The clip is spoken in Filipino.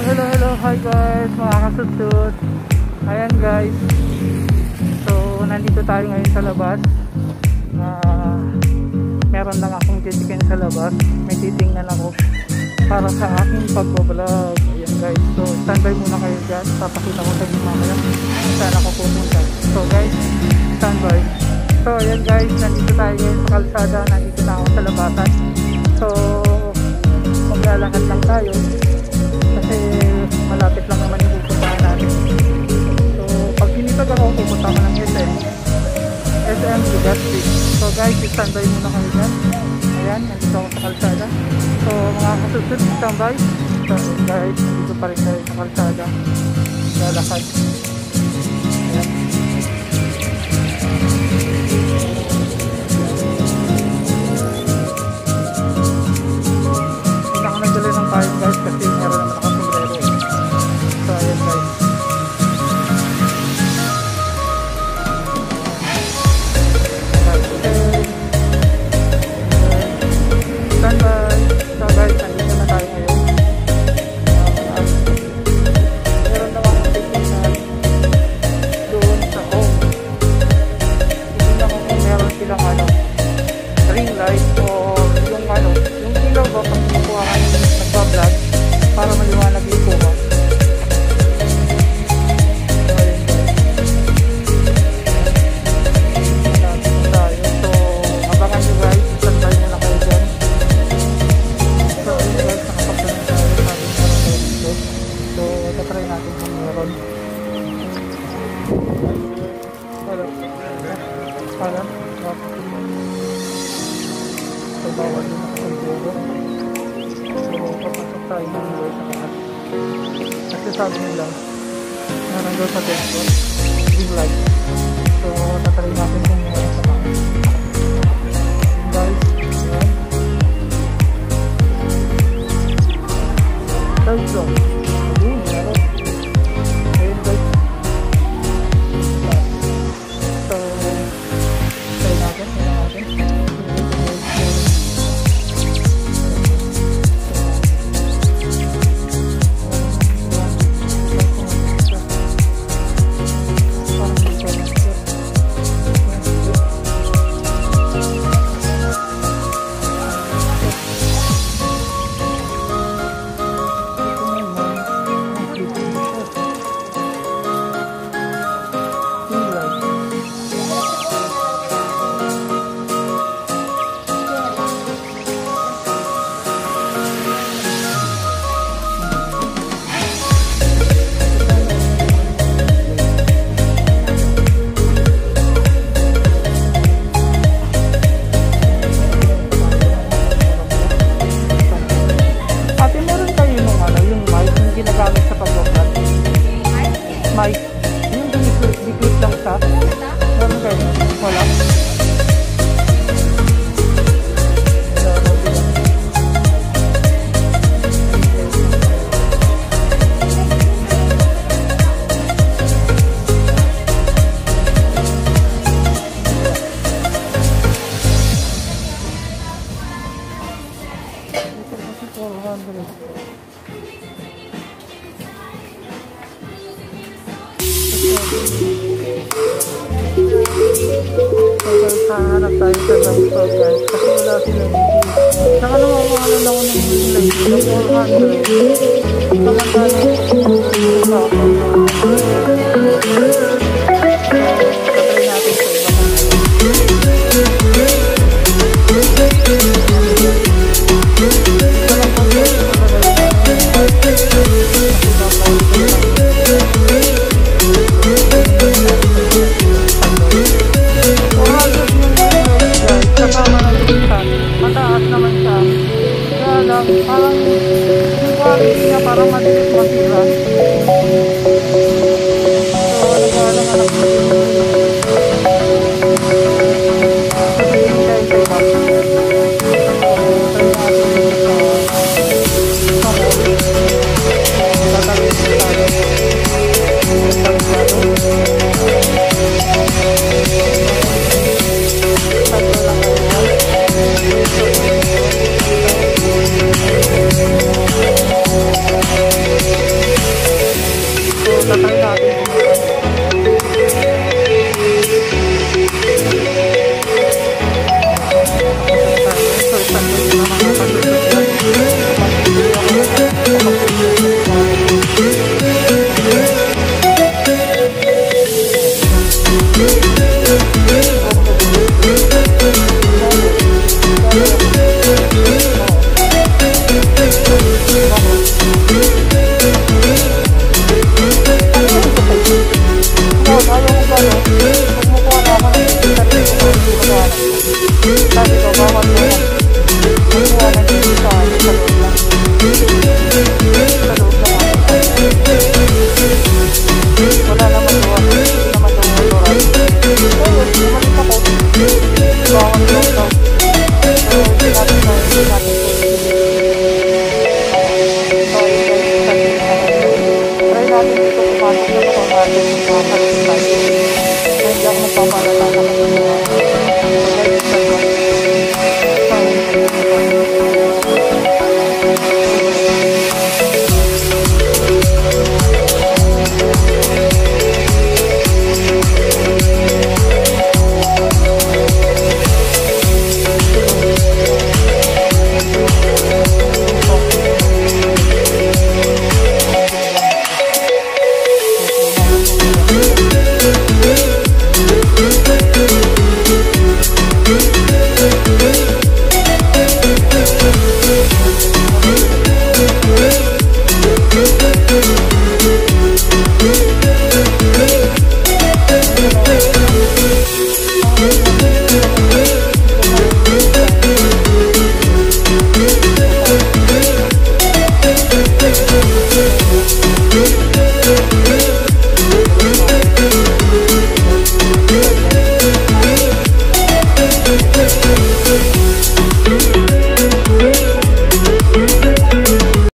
Hello, hi guys, mga kasutod. Ayan guys, so nandito tayo ngayon sa labas. Meron lang akong titikin sa labas. May titingnan ako para sa aking pagbablog. Ayan guys, so standby muna kayo dyan. Papakita ko sa inyo mamaya saan ako pupunta. So guys, standby. So ayan guys, nandito tayo ngayon sa kalsada. Nandito na ako sa labasan. So maglalakad lang tayo kasi malapit lang naman yung pupuntahan natin. So pag pinipag ako, pupunta ko ng SM Legazpi. So guys, standby muna kayo dyan. Ayan, nandito ako sa kalsada. So mga kasusunod, standby. So guys, nandito pa rin tayo sa kalsada. Lalakad. Ayan. Hindi ako nagdala ng payong guys kasi meron naman ako sombrero. So ayan guys. Standby. So guys, nandito na tayo ngayon. Meron naman akong titingnan doon sa home. Titingnan ko kung meron silang ring light o yung yung ilaw ba pag kinukuha ka yung nagpa-vlog para maliwanag yung kuha. Bawal din ako ng bugo. So papasok tayo ng buhay sa kahat. Kasi sabi nila meron daw sa desktop green light. So tatry natin kung meron sa kahat. Guys, ayan. Third floor. Ayun, meron. Ayun guys. So try natin. Mic. Yung di-click lang siya. Meron kayo? Wala. So guys, hahanap tayo sa Bangkok guys kasi wala sila dito. Saka naman makalan ako ng live na 400. Samantala sa ako. Patry natin sa iba parang yung quality niya parang madilis masira. So nagwalang anak ko kasi hindi tayo sa iba. tatry natin. So, standby muna mga kasusot yan. Try natin dito pumasok sa mga kalutan. Kaya hindi ako magpaparata na